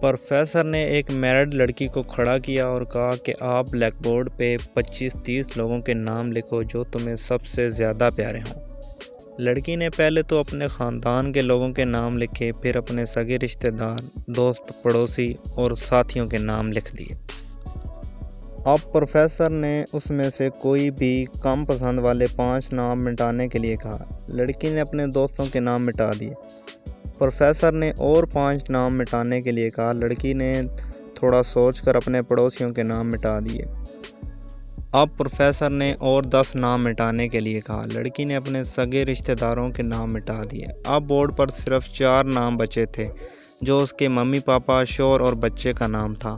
Professor نے ایک married لڑکی کو کھڑا کیا اور کہا کہ آپ بلیک بورڈ پہ 25-30 لوگوں کے نام لکھو جو تمہیں سب سے زیادہ پیارے ہوں۔ لڑکی نے پہلے تو اپنے خاندان کے لوگوں کے نام لکھے، پھر اپنے سگے رشتہ دار، دوست، پڑوسی اور ساتھیوں کے نام لکھ دیے۔ اب پروفیسر نے اس میں سے کوئی بھی کم پسند والے 5 نام مٹانے کے لیے کہا۔ لڑکی نے اپنے دوستوں کے نام مٹا دیے۔ پروفیسر نے اور 5 نام مٹانے کے لیے کہا۔ لڑکی نے تھوڑا سوچ کر اپنے پڑوسیوں کے نام مٹا دیے۔ اب پروفیسر نے اور 10 نام مٹانے کے لیے کہا۔ لڑکی نے اپنے سگے رشتہ داروں کے نام مٹا دیے۔ اب بورڈ پر صرف 4 نام بچے تھے جو اس کے ممی پاپا، شوہر اور بچے کا نام تھا۔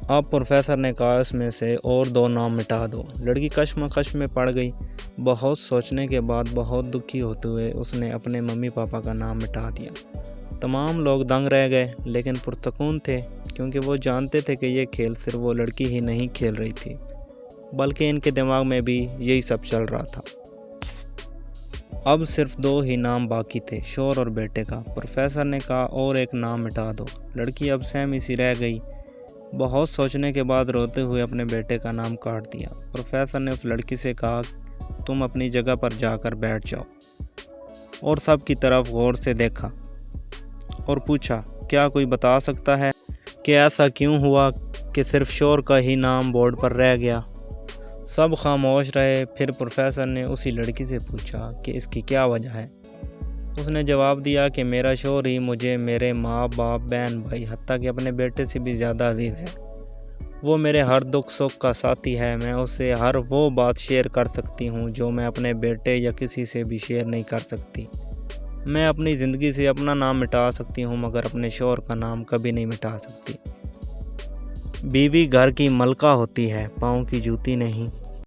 اب پروفیسر نے کہا اس میں سے اور 2 نام مٹا دو۔ لڑکی کشمکش میں پڑ گئی۔ بہت سوچنے کے بعد بہت دکھی ہوتے ہوئے اس نے اپنے ممی پاپا کا نام مٹا دیا۔ تمام لوگ دنگ رہ گئے لیکن پرسکون تھے کیونکہ وہ جانتے تھے کہ یہ کھیل صرف وہ لڑکی ہی نہیں کھیل رہی تھی بلکہ ان کے دماغ میں بھی یہی سب چل رہا تھا۔ اب صرف 2 ہی نام باقی تھے، شوہر اور بیٹے کا۔ پروفیسر نے کہا اور ایک نام مٹا دو۔ لڑکی اب سہمی سی رہ گئی۔ بہت سوچنے کے بعد روتے ہوئے اپنے بیٹے کا نام کاٹ دیا۔ پروفیسر نے اس لڑکی سے کہا تم اپنی جگہ پر جا کر بیٹھ جاؤ، اور سب کی طرف غور سے دیکھا اور پوچھا کیا کوئی بتا سکتا ہے کہ ایسا کیوں ہوا کہ صرف شوہر کا ہی نام بورڈ پر رہ گیا؟ سب خاموش رہے۔ پھر پروفیسر نے اسی لڑکی سے پوچھا کہ اس کی کیا وجہ ہے؟ اس نے جواب دیا کہ میرا شوہر ہی مجھے میرے ماں باپ، بہن بھائی، حتیٰ کہ اپنے بیٹے سے بھی زیادہ عزیز ہے۔ وہ میرے ہر دکھ سکھ کا ساتھی ہے۔ میں اسے ہر وہ بات شیئر کر سکتی ہوں جو میں اپنے بیٹے یا کسی سے بھی شیئر نہیں کر سکتی۔ میں اپنی زندگی سے اپنا نام مٹا سکتی ہوں مگر اپنے شوہر کا نام کبھی نہیں مٹا سکتی۔ بیوی گھر کی ملکہ ہوتی ہے، پاؤں کی جوتی نہیں۔